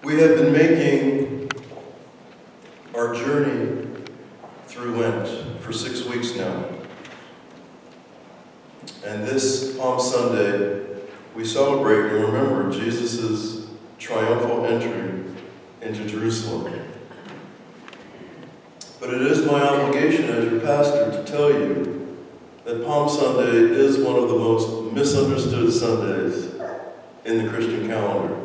We have been making our journey through Lent for 6 weeks now. And this Palm Sunday, we celebrate and remember Jesus' triumphal entry into Jerusalem. But it is my obligation as your pastor to tell you that Palm Sunday is one of the most misunderstood Sundays in the Christian calendar.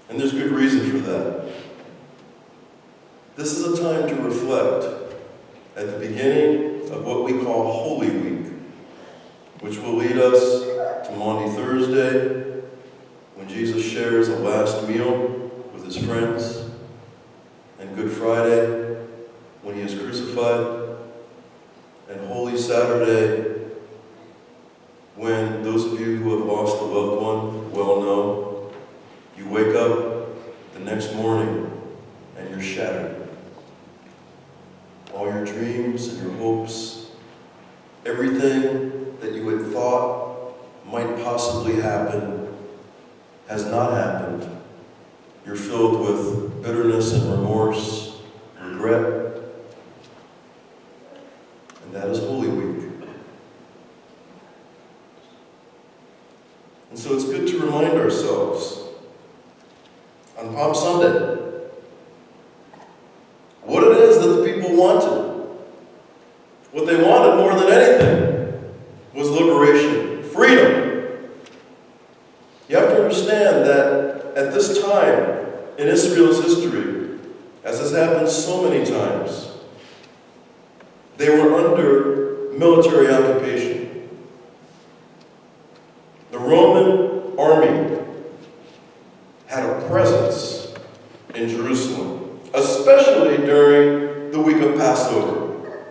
And there's good reason for that. This is a time to reflect at the beginning of what we call Holy Week, which will lead us to Maundy Thursday, when Jesus shares a last meal with his friends, and Good Friday, when he is crucified, and Holy Saturday, when those of you who have lost a loved one well know, you wake up the next morning and you're shattered. All your dreams and your hopes, everything that you had thought might possibly happen has not happened. You're filled with bitterness and remorse, regret, and that is Holy Week. And so it's good to remind ourselves on Palm Sunday what it is that the people wanted. What they wanted more than anything was liberation, freedom. You have to understand that at this time in Israel's history, as has happened so many times, they were under military occupation. The Roman army had a presence in Jerusalem, especially during the week of Passover.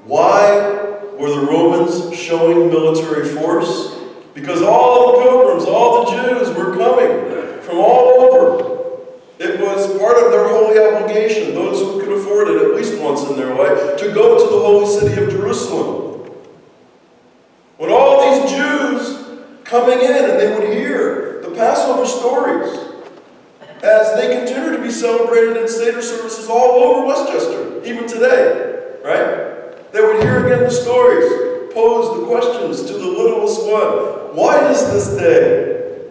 Why were the Romans showing military force? Because all the pilgrims, all the Jews were coming from all over. It was part of their holy obligation, those who could afford it at least once in their life, to go to the holy city of Jerusalem. When all these Jews coming in and they would hear the Passover stories as they continue to be celebrated in Seder services all over Westchester, even today, right? They would hear again the stories, pose the questions to the littlest one. Why is this day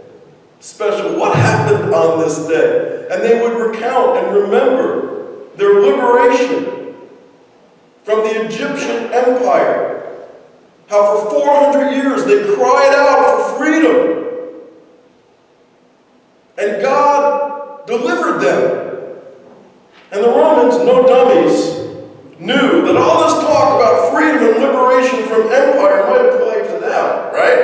special? What happened on this day? And they would recount and remember their liberation from the Egyptian Empire. How for 400 years they cried out for freedom. And God delivered them. And the Romans, no dummies, knew that all this talk about freedom and liberation from empire might apply to them, right?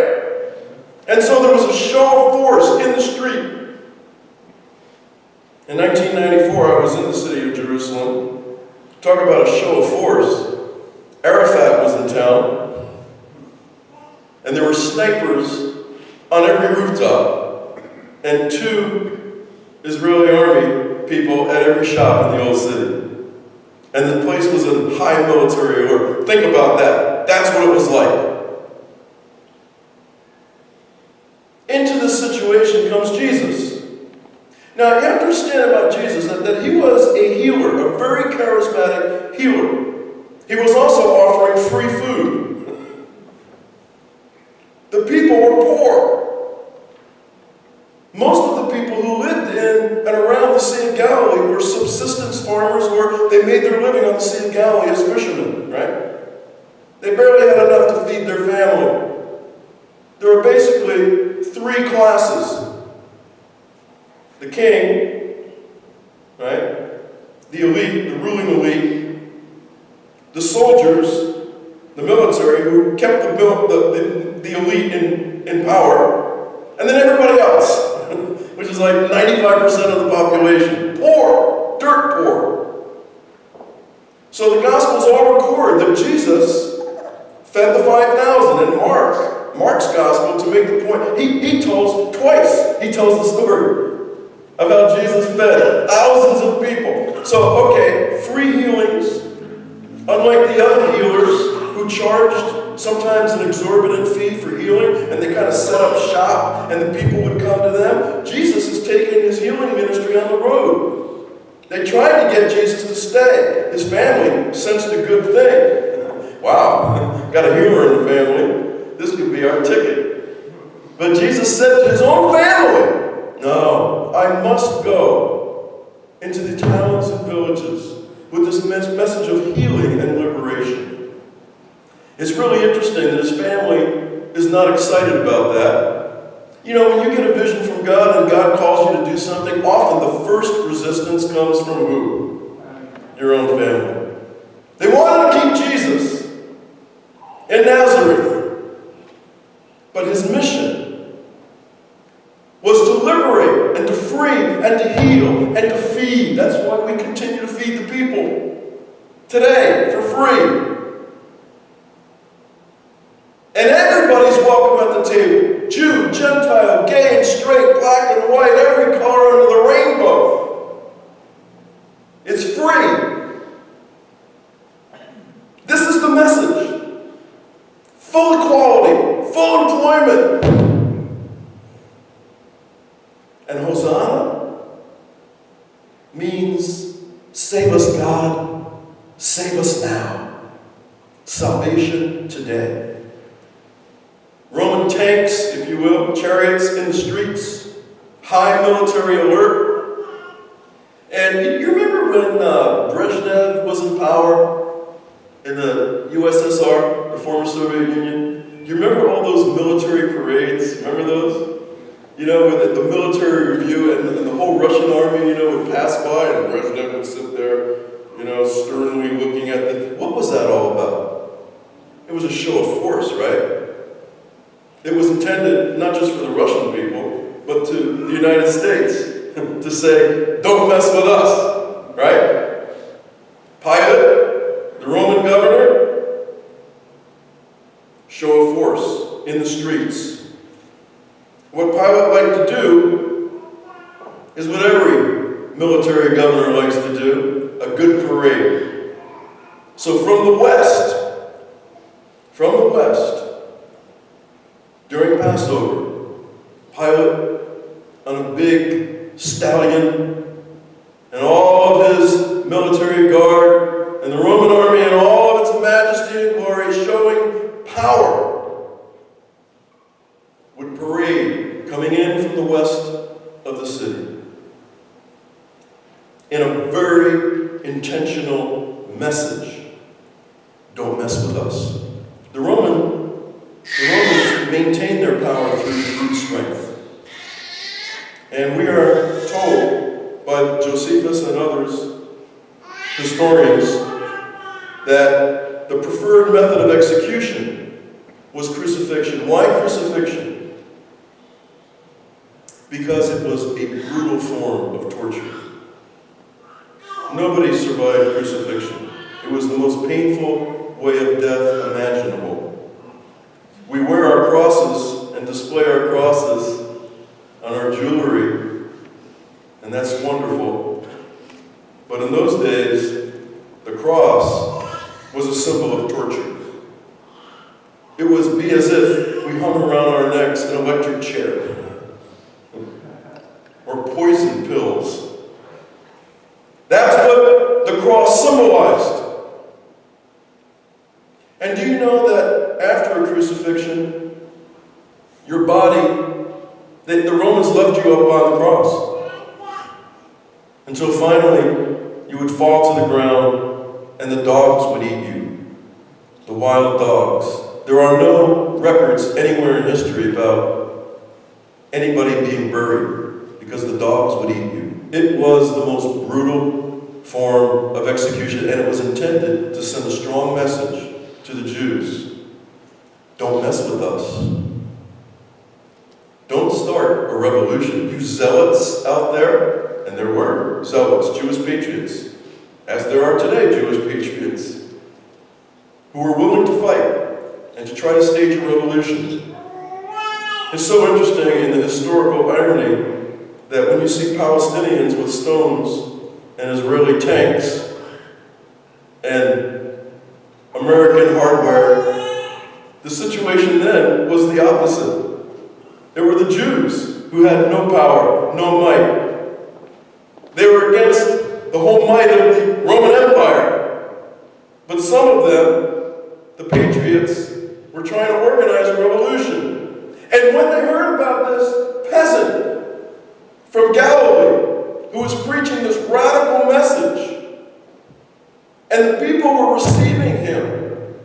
And so there was a show of force in the street. In 1994, I was in the city of Jerusalem. Talk about a show of force. Arafat was in town. And there were snipers on every rooftop. And 2 Israeli army people at every shop in the old city. And the place was in high military order. Think about that. That's what it was like. Into this situation comes Jesus. Now, you have to understand about Jesus that he was a healer, a very charismatic healer. He was also offering free food. The people were poor. Most of the people who lived in and around the Sea of Galilee were subsistence farmers, or they made their living on the Sea of Galilee as fishermen, right? They barely had enough to feed their family. There were basically 3 classes. The king, right? The elite, the ruling elite. The soldiers, the military, who kept the elite in power. And then everybody else, which is like 95% of the population. Poor, dirt poor. So the Gospels all record that Jesus fed the 5,000. And Mark's Gospel, to make the point, he tells twice, he tells the story of how Jesus fed thousands of people. So, okay, free healings, unlike the other healers who charged sometimes an exorbitant fee for healing, and they kind of of set up shop and the people would come to them. Jesus is taking his healing ministry on the road. They tried to get Jesus to stay. His family sensed a good thing. Wow, got a healer in the family. This could be our ticket. But Jesus said to his own family, no, I must go into the towns and villages with this message of healing and liberation. It's really interesting that his family is not excited about that. You know, when you get a vision from God and God calls you to do something, often the first resistance comes from who? Your own family. They wanted to keep Jesus in Nazareth. But his mission was to liberate and to free and to heal and to feed. That's why we continue to feed the people today for free. And everybody's welcome at the table. Jew, Gentile, gay and straight, black and white, every color under the rainbow. It's free. This is the message. Full equality, full employment. And Hosanna means save us, God, save us now. Salvation today. Roman tanks, if you will, chariots in the streets, high military alert. And you remember when Brezhnev was in power in the USSR, the former Soviet Union? Do you remember all those military parades? Remember those? You know, with the military review and the whole Russian army, you know, would pass by and Brezhnev would sit there, you know, sternly looking at them. What was that all about? It was a show of force, right? It was intended not just for the Russian people, but to the United States to say, don't mess with us, right? Pilate, the Roman governor, show of force in the streets. What Pilate liked to do is what every military governor likes to do, a good parade. So from the west, during Passover, Pilate on a big stallion and all of his military guard and the Roman army and all of its majesty and glory showing power would parade coming in from the west of the city in a very intentional message. Don't mess with us. The Romans maintained their power through brute strength. And we are told by Josephus and others, historians, that the preferred method of execution was crucifixion. Why crucifixion? Because it was a brutal form of torture. Nobody survived crucifixion. It was the most painful way of death imaginable. We wear our crosses and display our crosses on our jewelry, and that's wonderful. But in those days, the cross was a symbol of torture. It would be as if we hung around our necks an electric chair or poison pills. That's what the cross symbolized. And do you know that after a crucifixion, your body, the Romans left you up on the cross. Until finally, you would fall to the ground and the dogs would eat you. The wild dogs. There are no records anywhere in history about anybody being buried because the dogs would eat you. It was the most brutal form of execution, and it was intended to send a strong message to the Jews. Don't mess with us. Don't start a revolution. You zealots out there, and there were zealots, Jewish patriots, as there are today Jewish patriots, who were willing to fight and to try to stage a revolution. It's so interesting in the historical irony that when you see Palestinians with stones and Israeli tanks and American hardware, the situation then was the opposite. There were the Jews who had no power, no might. They were against the whole might of the Roman Empire. But some of them, the patriots, were trying to organize a revolution. And when they heard about this peasant from Galilee who was preaching this radical message, and the people were receiving him,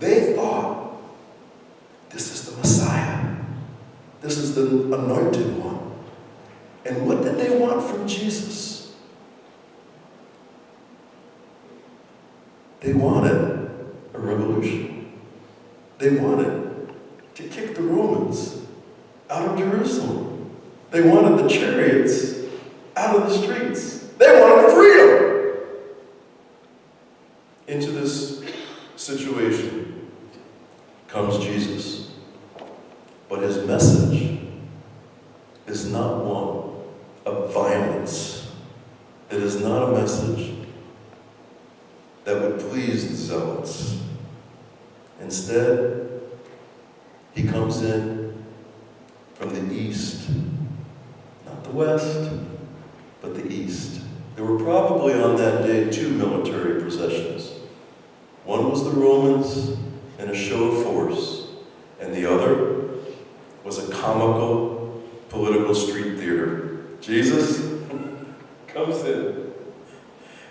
they thought, this is the Messiah. This is the anointed one. And what did they want from Jesus? They wanted a revolution. They wanted to kick the Romans out of Jerusalem. They wanted the chariots out of the streets. They wanted freedom. Into this situation comes Jesus. But his message is not one of violence. It is not a message that would please the zealots. Instead, he comes in from the east, not the west, but the east. There were probably on that day 2 military processions. One was the Romans in a show of force, and the other was a comical political street theater. Jesus comes in.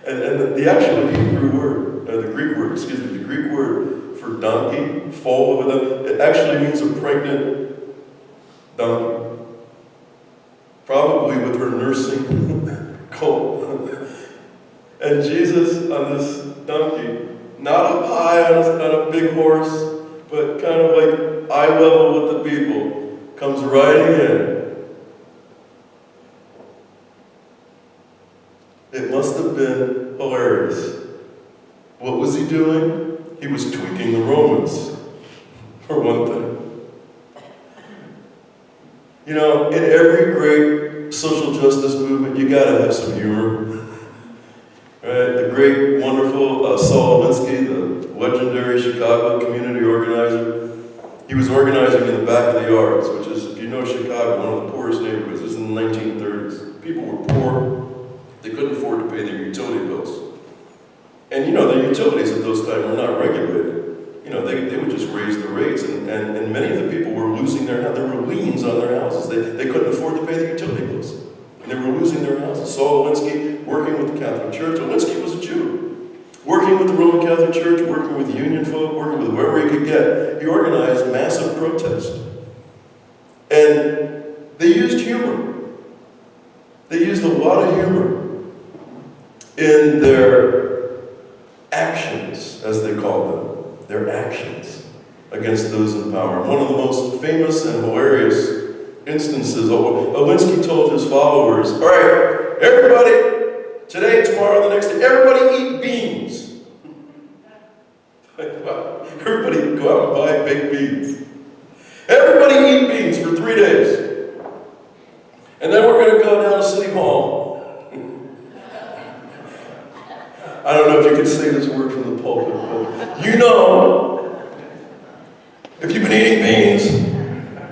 And the actual Hebrew word, the Greek word for donkey, foal with it actually means a pregnant donkey. Probably with her nursing colt. And Jesus on this donkey, not up high on a big horse, but kind of like eye level with the people, comes riding in. It must have been hilarious. What was he doing? He was tweaking the Romans, for one thing. You know, in every great social justice movement, you gotta have some humor. Right? The great, wonderful Saul Alinsky, the legendary Chicago community organizer, he was organizing in the back of the yards, which is, if you know Chicago, one of the poorest neighborhoods. This is in the 1930s. People were poor. They couldn't afford to pay their utility bills. And you know, the utilities at those times were not regulated. You know, they would just raise the rates, and many of the people were losing there were liens on their houses. They couldn't afford to pay the utility bills. And they were losing their houses. Saul Alinsky, working with the Catholic Church. Alinsky was a Jew. Working with the Roman Catholic Church, working with the Union folk, working with whoever he could get. He organized massive protest. And they used humor. They used a lot of humor in their actions, as they called them, their actions against those in power. One of the most famous and hilarious instances, Alinsky told his followers, all right, everybody, today, tomorrow, the next day, everybody eat beans. Wow, everybody go out and buy big beans. Everybody eat beans for 3 days. And then we're going to go down to City Hall. I don't know if you can say this word from the pulpit, but you know, if you've been eating beans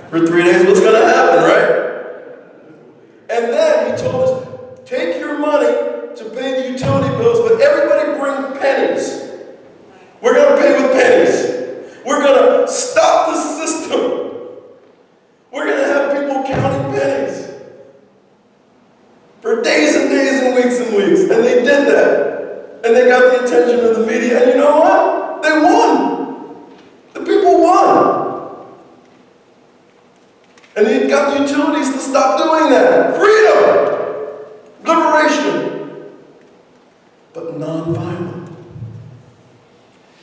for 3 days, what's going to happen, right? And then he told us, take your money to pay the utility bills, but everybody bring pennies. We're going to pay with pennies. We're going to stop the system. We're going to have people counting pennies for days and days and weeks and weeks. And they did that. And they got the attention of the media, and you know what? They won. The people won. And they got the utilities to stop doing that. Freedom! Liberation! But non-violent.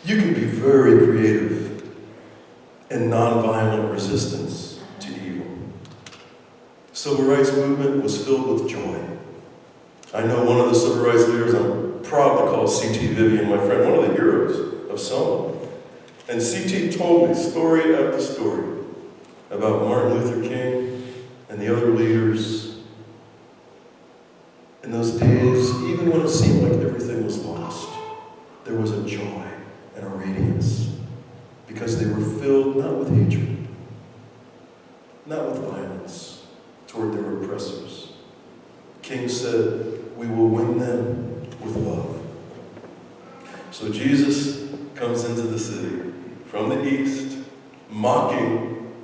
You can be very creative in non-violent resistance to evil. The Civil Rights Movement was filled with joy. I know one of the civil rights leaders, I'm proud to call C.T. Vivian my friend, one of the heroes of Selma. And C.T. told me story after story about Martin Luther King and the other leaders in those days, even when it seemed like everything was lost. There was a joy and a radiance because they were filled not with hatred, not with violence toward their oppressors. The king said, we will win them with love. So Jesus comes into the city from the east, mocking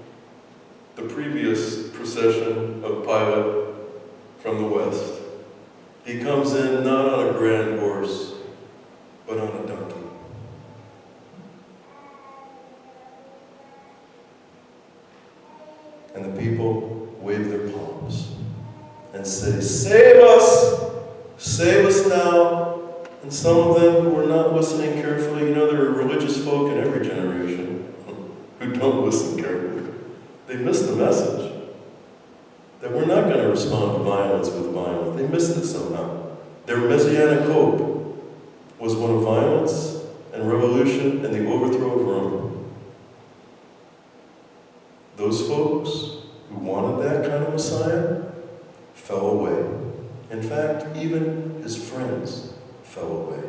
the previous procession of Pilate from the west. He comes in not on a grand horse, but on a donkey. And the people wave their palms and say, save us! Save us now! And some of them who were not listening carefully, there are religious folk in every generation who don't listen carefully. They miss the message that we're not going to respond to violence with violence. They missed it somehow. Their messianic hope was one of violence and revolution and the overthrow of Rome. Those folks who wanted that kind of Messiah fell away. In fact, even his friends fell away.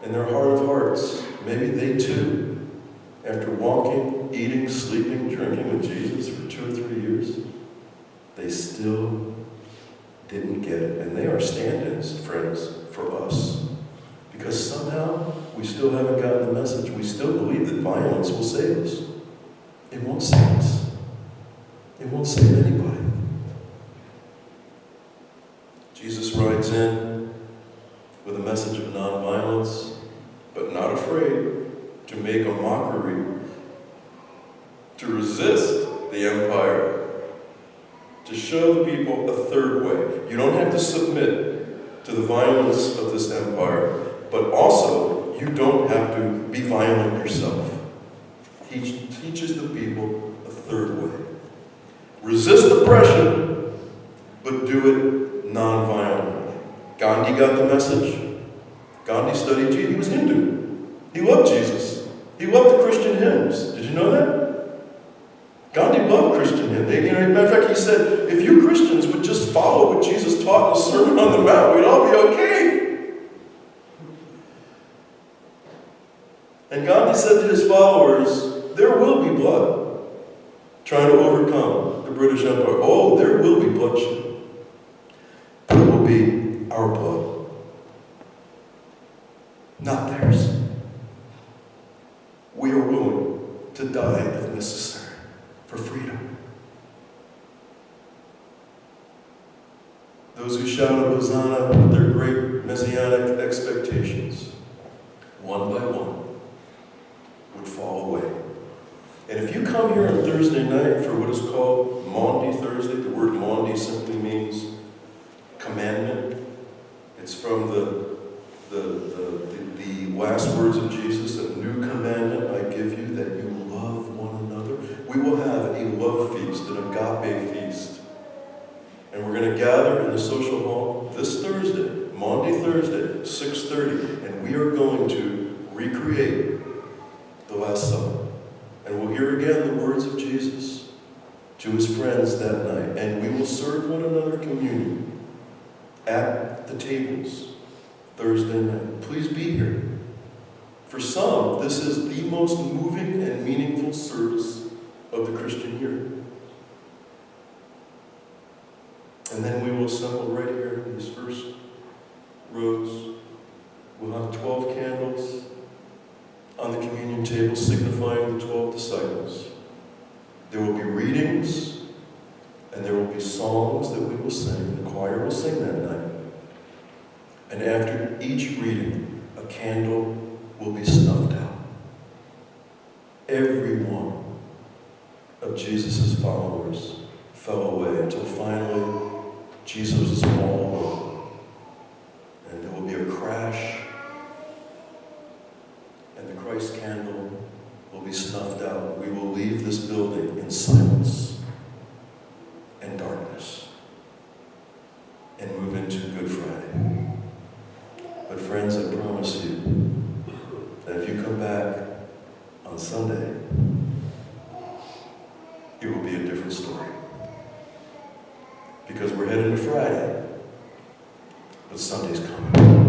In their heart of hearts, maybe they too, after walking, eating, sleeping, drinking with Jesus for 2 or 3 years, they still didn't get it. And they are stand-ins, friends, for us. Because somehow we still haven't gotten the message. We still believe that violence will save us. It won't save us. It won't save anybody. Jesus rides in with a message of nonviolence, but not afraid to make a mockery, to resist the empire, to show the people a third way. You don't have to submit to the violence of this empire, but also you don't have to be violent yourself. He teaches the people a third way. Resist oppression, but do it non-violently. Gandhi got the message. Gandhi studied Jesus. He was Hindu. He loved Jesus. He loved the Christian hymns. Did you know that? Gandhi loved Christian hymns. Matter of fact, he said, if you Christians would just follow what Jesus taught in the Sermon on the Mount, we'd all be okay. And Gandhi said to his followers, there will be blood trying to overcome the British Empire. Oh, there will be bloodshed. But it will be our blood, not theirs. We are willing to die if necessary for freedom. Those who shouted Hosanna with their great messianic expectations, one by one, would fall away. And if you come here on Thursday night for what is called Maundy Thursday, the word Maundy simply means commandment. It's from the last words of Jesus, a new commandment I give you, that you love one another. We will have a love feast, an agape feast. And we're going to gather in the social hall this Thursday, Maundy Thursday, 6:30, and we are going to recreate the Last Supper. And we'll hear again the words of Jesus to his friends that night. And we will serve one another communion at the tables Thursday night. Please be here. For some, this is the most moving and meaningful service of the Christian year. And then we will assemble right here in these first rows. We'll have 12 candles on the communion table signifying the 12 disciples. There will be readings, and there will be songs that we will sing. The choir will sing that night. And after each reading, a candle will be snuffed out. Every one of Jesus' followers fell away until finally Jesus was all alone. And there will be a crash, and the Christ candle will be snuffed out. We will leave this building in silence and darkness and move into Good Friday. But friends, I promise you that if you come back on Sunday, it will be a different story. Because we're heading to Friday, but Sunday's coming.